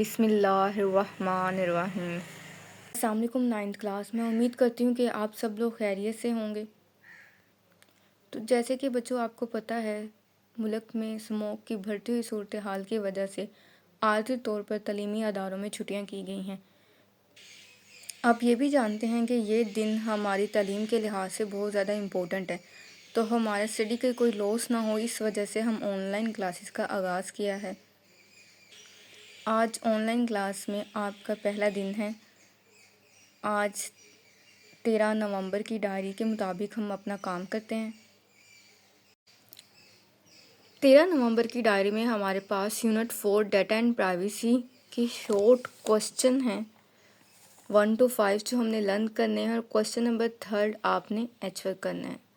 बिस्मिल्लाहिर्रहमानिर्रहीम। अस्सलाम वालेकुम। 9th क्लास में उम्मीद करती हूँ कि आप सब लोग खैरियत से होंगे। तो जैसे कि बच्चों आपको पता है, मुल्क में स्मोक की बढ़ती हुई सूरत हाल की वजह से आर्थिक तौर पर तलीमी अदारों में छुट्टियाँ की गई हैं। आप ये भी जानते हैं कि ये दिन हमारी तालीम के लिहाज से बहुत ज़्यादा इम्पोर्टेंट है, तो हमारे स्टडी के कोई लॉस ना हो, इस वजह से हम ऑनलाइन क्लासेस का आगाज़ किया है। आज ऑनलाइन क्लास में आपका पहला दिन है। आज 13 नवंबर की डायरी के मुताबिक हम अपना काम करते हैं। 13 नवंबर की डायरी में हमारे पास यूनिट 4 डाटा एंड प्राइवेसी की शॉर्ट क्वेश्चन हैं 1 to 5 जो हमने लर्न करने हैं, और क्वेश्चन नंबर 3 आपने एचवर करना है।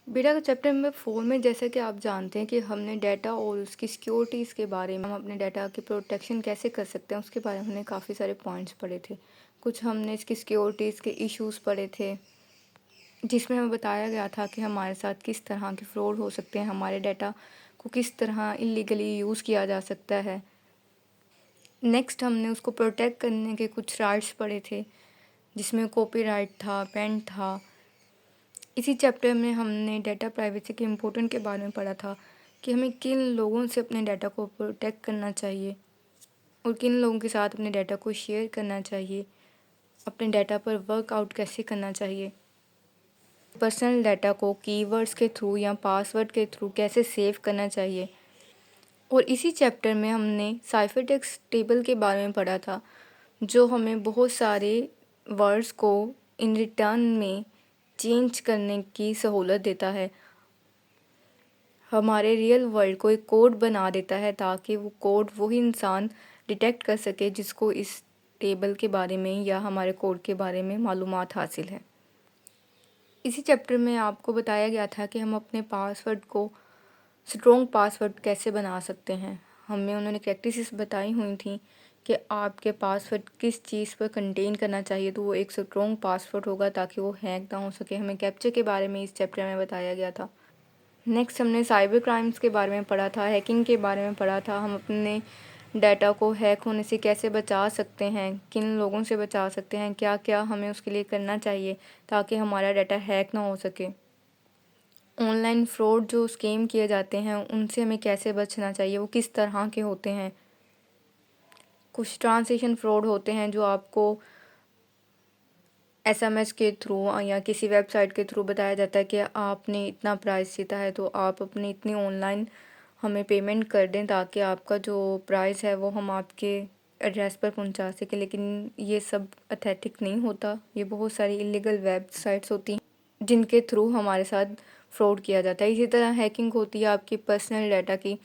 बेटा चैप्टर नंबर 4 में जैसा कि आप जानते हैं कि हमने डाटा और उसकी सिक्योरिटीज़ के बारे में, हम अपने डाटा की प्रोटेक्शन कैसे कर सकते हैं उसके बारे में हमने काफ़ी सारे पॉइंट्स पढ़े थे। कुछ हमने इसकी सिक्योरिटीज़ के इश्यूज़ पढ़े थे, जिसमें हमें बताया गया था कि हमारे साथ किस तरह के फ्रॉड हो सकते हैं, हमारे डाटा को किस तरह इलीगली यूज़ किया जा सकता है। नेक्स्ट हमने उसको प्रोटेक्ट करने के कुछ राइट्स पढ़े थे, जिसमें कॉपीराइट था, पेटेंट था। इसी चैप्टर में हमने डाटा प्राइवेसी के इम्पोर्टेंट के बारे में पढ़ा था कि हमें किन लोगों से अपने डाटा को प्रोटेक्ट करना चाहिए और किन लोगों के साथ अपने डाटा को शेयर करना चाहिए, अपने डाटा पर वर्कआउट कैसे करना चाहिए, पर्सनल डाटा को कीवर्ड्स के थ्रू या पासवर्ड के थ्रू कैसे सेव करना चाहिए। और इसी चैप्टर में हमने साइफरटेक्स्ट टेबल के बारे में पढ़ा था, जो हमें बहुत सारे वर्ड्स को इन रिटर्न में चेंज करने की सहूलत देता है, हमारे रियल वर्ल्ड को एक कोड बना देता है, ताकि वो कोड वही इंसान डिटेक्ट कर सके जिसको इस टेबल के बारे में या हमारे कोड के बारे में मालूमात हासिल है। इसी चैप्टर में आपको बताया गया था कि हम अपने पासवर्ड को स्ट्रॉन्ग पासवर्ड कैसे बना सकते हैं। हमें उन्होंने प्रैक्टिसेस बताई हुई थी कि आपके पासवर्ड किस चीज़ पर कंटेन करना चाहिए, तो वो एक स्ट्रॉन्ग पासवर्ड होगा ताकि वो हैक ना हो सके। हमें कैप्चर के बारे में इस चैप्टर में बताया गया था। नेक्स्ट हमने साइबर क्राइम्स के बारे में पढ़ा था, हैकिंग के बारे में पढ़ा था। हम अपने डाटा को हैक होने से कैसे बचा सकते हैं, किन लोगों से बचा सकते हैं, क्या क्या हमें उसके लिए करना चाहिए ताकि हमारा डाटा हैक ना हो सके। ऑनलाइन फ्रॉड जो स्कैम किए जाते हैं उनसे हमें कैसे बचना चाहिए, वो किस तरह के होते हैं। कुछ ट्रांसलेशन फ्रॉड होते हैं जो आपको एसएमएस के थ्रू या किसी वेबसाइट के थ्रू बताया जाता है कि आपने इतना प्राइस जीता है, तो आप अपनी इतनी ऑनलाइन हमें पेमेंट कर दें ताकि आपका जो प्राइस है वो हम आपके एड्रेस पर पहुंचा सकें। लेकिन ये सब अथेंटिक नहीं होता, ये बहुत सारी इलीगल वेबसाइट्स होती हैं जिनके थ्रू हमारे साथ फ्रॉड किया जाता है। इसी तरह हैकिंग होती है आपकी पर्सनल डाटा की।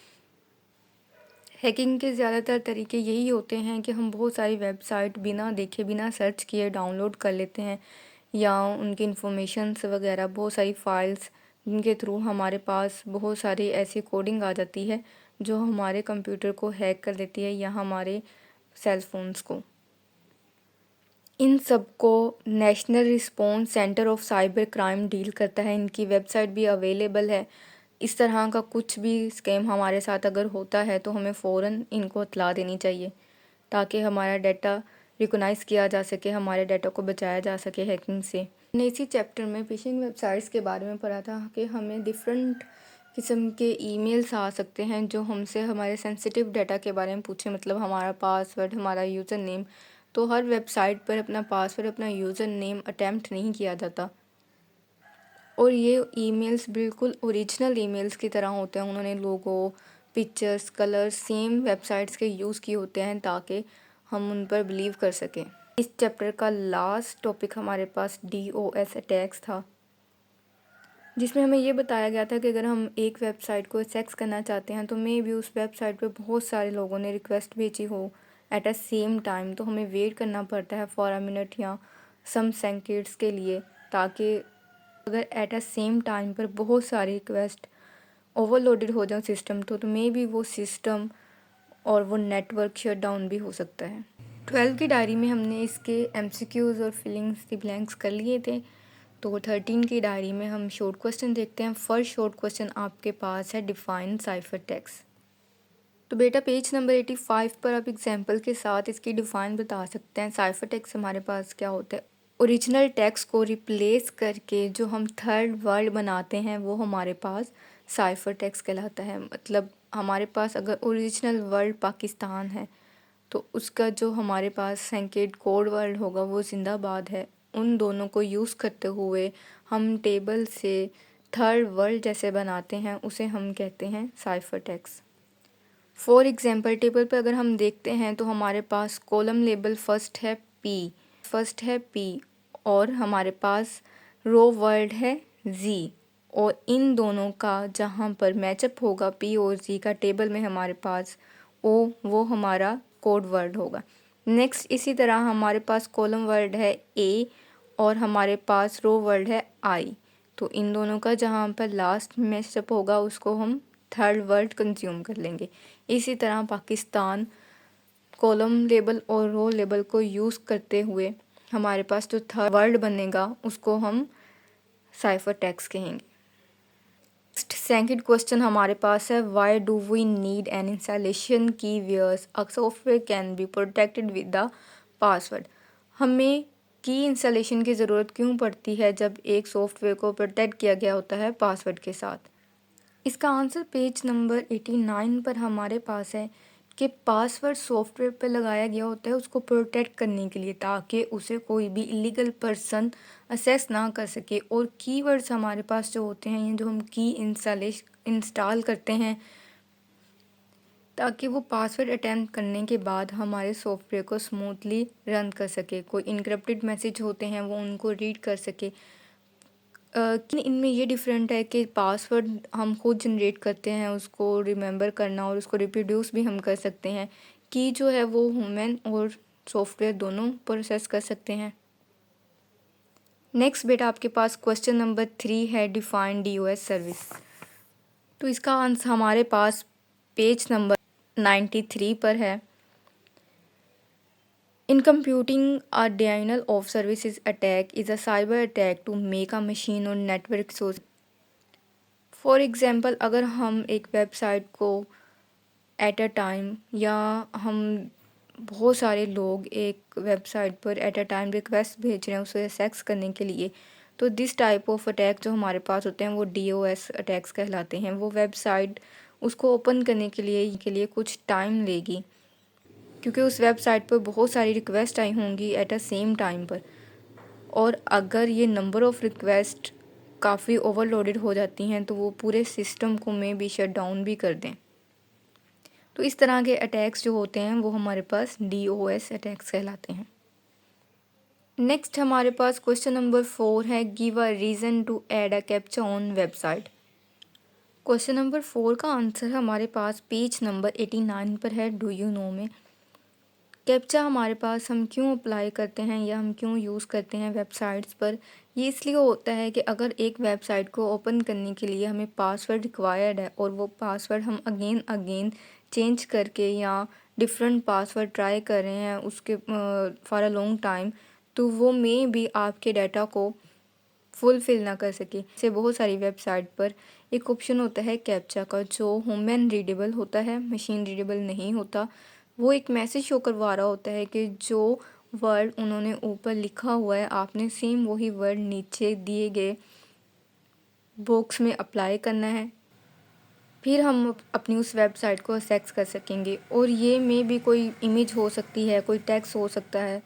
हैकिंग के ज़्यादातर तरीके यही होते हैं कि हम बहुत सारी वेबसाइट बिना देखे बिना सर्च किए डाउनलोड कर लेते हैं, या उनकी इन्फॉर्मेशंस वगैरह बहुत सारी फ़ाइल्स जिनके थ्रू हमारे पास बहुत सारी ऐसी कोडिंग आ जाती है जो हमारे कंप्यूटर को हैक कर देती है या हमारे सेल फोन्स को। इन सब को national response centre of cyber crime deal करता है, इनकी वेबसाइट भी अवेलेबल है। इस तरह का कुछ भी स्कैम हमारे साथ अगर होता है तो हमें फ़ौरन इनको इत्तला देनी चाहिए ताकि हमारा डाटा रिकॉग्नाइज़ किया जा सके, हमारे डाटा को बचाया जा सके हैकिंग से। हमने इसी चैप्टर में फिशिंग वेबसाइट्स के बारे में पढ़ा था कि हमें डिफरेंट किस्म के ईमेल्स आ सकते हैं जो हमसे हमारे सेंसिटिव डाटा के बारे में पूछे, मतलब हमारा पासवर्ड, हमारा यूज़र नेम। तो हर वेबसाइट पर अपना पासवर्ड, अपना यूज़र नेम अटैम्प्ट नहीं किया जाता, और ये ईमेल्स बिल्कुल ओरिजिनल ईमेल्स की तरह होते हैं। उन्होंने लोगो, पिक्चर्स, कलर्स सेम वेबसाइट्स के यूज़ किए होते हैं ताकि हम उन पर बिलीव कर सकें। इस चैप्टर का लास्ट टॉपिक हमारे पास DOS अटैक्स था, जिसमें हमें ये बताया गया था कि अगर हम एक वेबसाइट को एक्सेस करना चाहते हैं तो मे भी उस वेबसाइट पे बहुत सारे लोगों ने रिक्वेस्ट भेजी हो एट अ सेम टाइम, तो हमें वेट करना पड़ता है फॉर अ मिनट या सम सेकंड्स के लिए, ताकि अगर एट अ सेम टाइम पर बहुत सारी रिक्वेस्ट ओवरलोडेड हो जाए सिस्टम तो मे भी वो सिस्टम और वो नेटवर्क शट डाउन भी हो सकता है। 12 की डायरी में हमने इसके MCQs और फिलिंग्स द ब्लैंक्स कर लिए थे। तो 13 की डायरी में हम शॉर्ट क्वेश्चन देखते हैं। फर्स्ट शॉर्ट क्वेश्चन आपके पास है, डिफाइन साइफर टेक्स्ट। तो बेटा पेज नंबर 85 पर आप एग्जाम्पल के साथ इसकी डिफ़ाइन बता सकते हैं। साइफर टेक्स्ट हमारे पास क्या होता है, ओरिजिनल टेक्स्ट को रिप्लेस करके जो हम थर्ड वर्ड बनाते हैं वो हमारे पास साइफर टेक्स्ट कहलाता है। मतलब हमारे पास अगर ओरिजिनल वर्ड पाकिस्तान है तो उसका जो हमारे पास सेंकेड कोड वर्ड होगा वो जिंदाबाद है। उन दोनों को यूज़ करते हुए हम टेबल से थर्ड वर्ड जैसे बनाते हैं उसे हम कहते हैं cipher text. For example table पर अगर हम देखते हैं तो हमारे पास कॉलम लेबल फर्स्ट है पी और हमारे पास रो वर्ड है जी, और इन दोनों का जहाँ पर मैचअप होगा पी और जी का टेबल में हमारे पास वो हमारा कोड वर्ड होगा। नेक्स्ट इसी तरह हमारे पास कॉलम वर्ड है ए और हमारे पास रो वर्ड है आई, तो इन दोनों का जहाँ पर लास्ट मैचअप होगा उसको हम थर्ड वर्ड कंज्यूम कर लेंगे। इसी तरह पाकिस्तान कॉलम लेबल और रो लेबल को यूज़ करते हुए हमारे पास जो थर्ड वर्ड बनेगा उसको हम साइफर टेक्स्ट कहेंगे। सेकंड क्वेश्चन हमारे पास है, why do we need an installation key whereas a software can be protected with the password. हमें की इंस्टॉलेशन की ज़रूरत क्यों पड़ती है जब एक सॉफ्टवेयर को प्रोटेक्ट किया गया होता है पासवर्ड के साथ। इसका आंसर पेज नंबर 89 पर हमारे पास है कि पासवर्ड सॉफ्टवेयर पर लगाया गया होता है उसको प्रोटेक्ट करने के लिए, ताकि उसे कोई भी इलीगल पर्सन असेस ना कर सके। और कीवर्ड्स हमारे पास जो होते हैं, ये जो हम की इंस्टॉल करते हैं ताकि वो पासवर्ड अटैम्प्ट करने के बाद हमारे सॉफ्टवेयर को स्मूथली रन कर सके। कोई इनक्रिप्टेड मैसेज होते हैं वो उनको रीड कर सके। कि इनमें ये डिफरेंट है कि पासवर्ड हम खुद जनरेट करते हैं, उसको रिमेंबर करना और उसको रिप्रोड्यूस भी हम कर सकते हैं। की जो है वो ह्यूमन और सॉफ्टवेयर दोनों प्रोसेस कर सकते हैं। नेक्स्ट बेटा आपके पास क्वेश्चन नंबर 3 है, डिफाइन डीओएस सर्विस। तो इसका आंसर हमारे पास पेज नंबर 93 पर है। In computing, a denial of services attack is a cyber attack to make a machine or network so। For example अगर हम एक वेबसाइट को एट अ टाइम या हम बहुत सारे लोग एक वेबसाइट पर एट अ टाइम रिक्वेस्ट भेज रहे हैं उसे एक्सेस करने के लिए, तो दिस टाइप ऑफ अटैक जो हमारे पास होते हैं वो डीओएस अटैक्स कहलाते हैं। वो वेबसाइट उसको ओपन करने के लिए कुछ टाइम लेगी क्योंकि उस वेबसाइट पर बहुत सारी रिक्वेस्ट आई होंगी एट अ सेम टाइम पर, और अगर ये नंबर ऑफ़ रिक्वेस्ट काफ़ी ओवरलोडेड हो जाती हैं तो वो पूरे सिस्टम को में भी शट डाउन भी कर दें। तो इस तरह के अटैक्स जो होते हैं वो हमारे पास डीओएस अटैक्स कहलाते हैं। नेक्स्ट हमारे पास क्वेश्चन नंबर 4 है, give a reason to add a captcha on website. Question number 4 का आंसर हमारे पास पेज नंबर 89 पर है, डू यू नो में। कैप्चा हमारे पास हम क्यों अप्लाई करते हैं या हम क्यों यूज़ करते हैं वेबसाइट्स पर। ये इसलिए होता है कि अगर एक वेबसाइट को ओपन करने के लिए हमें पासवर्ड रिक्वायर्ड है और वो पासवर्ड हम अगेन चेंज करके या डिफरेंट पासवर्ड ट्राई कर रहे हैं उसके फॉर अ लॉन्ग टाइम, तो वो में भी आपके डाटा को फुलफ़िल ना कर सके। से बहुत सारी वेबसाइट पर एक ऑप्शन होता है कैप्चा का जो ह्यूमन रीडेबल होता है, मशीन रीडेबल नहीं होता। वो एक मैसेज शो करवा रहा होता है कि जो वर्ड उन्होंने ऊपर लिखा हुआ है आपने सेम वही वर्ड नीचे दिए गए बॉक्स में अप्लाई करना है, फिर हम अपनी उस वेबसाइट को एक्सेस कर सकेंगे। और ये में भी कोई इमेज हो सकती है, कोई टेक्स्ट हो सकता है,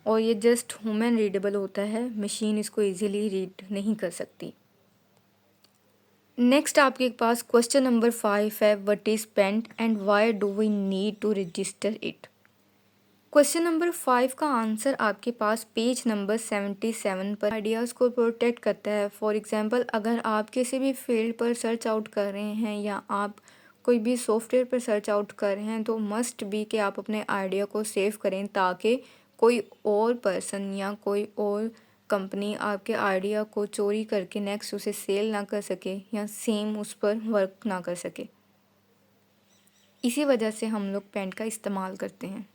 और ये जस्ट ह्यूमन रीडेबल होता है, मशीन इसको इजीली रीड नहीं कर सकती। नेक्स्ट आपके पास क्वेश्चन नंबर 5 है, what is paint and why do we need to register it. Question number 5 का आंसर आपके पास पेज नंबर 77 पर आइडियाज़ को प्रोटेक्ट करता है। फॉर एग्जांपल अगर आप किसी भी फील्ड पर सर्च आउट कर रहे हैं या आप कोई भी सॉफ्टवेयर पर सर्च आउट कर रहे हैं तो मस्ट बी कि आप अपने आइडिया को सेव करें ताकि कोई और पर्सन या कोई और कंपनी आपके आइडिया को चोरी करके नेक्स्ट उसे सेल ना कर सके या सेम उस पर वर्क ना कर सके। इसी वजह से हम लोग पेंट का इस्तेमाल करते हैं।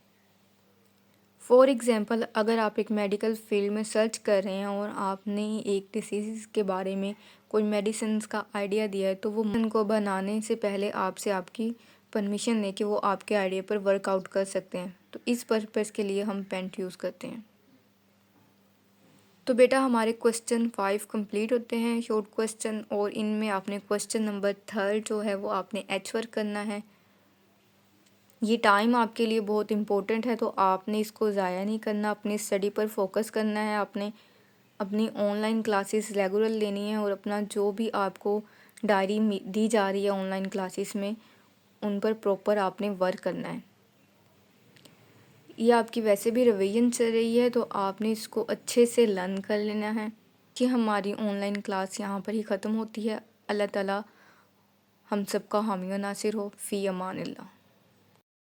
फॉर एग्ज़ाम्पल अगर आप एक मेडिकल फील्ड में सर्च कर रहे हैं और आपने एक डिसीज़ के बारे में कोई मेडिसिन का आइडिया दिया है तो वो मेडिसिन को बनाने से पहले आपसे आपकी परमिशन दें कि वो आपके आइडिया पर वर्कआउट कर सकते हैं। तो इस पर्पज़ के लिए हम पेंट यूज़ करते हैं। तो बेटा हमारे क्वेश्चन 5 कंप्लीट होते हैं, शॉर्ट क्वेश्चन, और इनमें आपने क्वेश्चन नंबर 3 जो है वो आपने एच वर्क करना है। ये टाइम आपके लिए बहुत इम्पोर्टेंट है, तो आपने इसको ज़ाया नहीं करना, अपनी स्टडी पर फोकस करना है, आपने अपनी ऑनलाइन क्लासेस रेगुलर लेनी है, और अपना जो भी आपको डायरी दी जा रही है ऑनलाइन क्लासेस में, उन पर प्रॉपर आपने वर्क करना है। ये आपकी वैसे भी रिवीजन चल रही है, तो आपने इसको अच्छे से लर्न कर लेना है कि हमारी ऑनलाइन क्लास यहाँ पर ही ख़त्म होती है। अल्लाह ताला हम सबका हामी व नासिर हो। फ़ी अमान अल्लाह।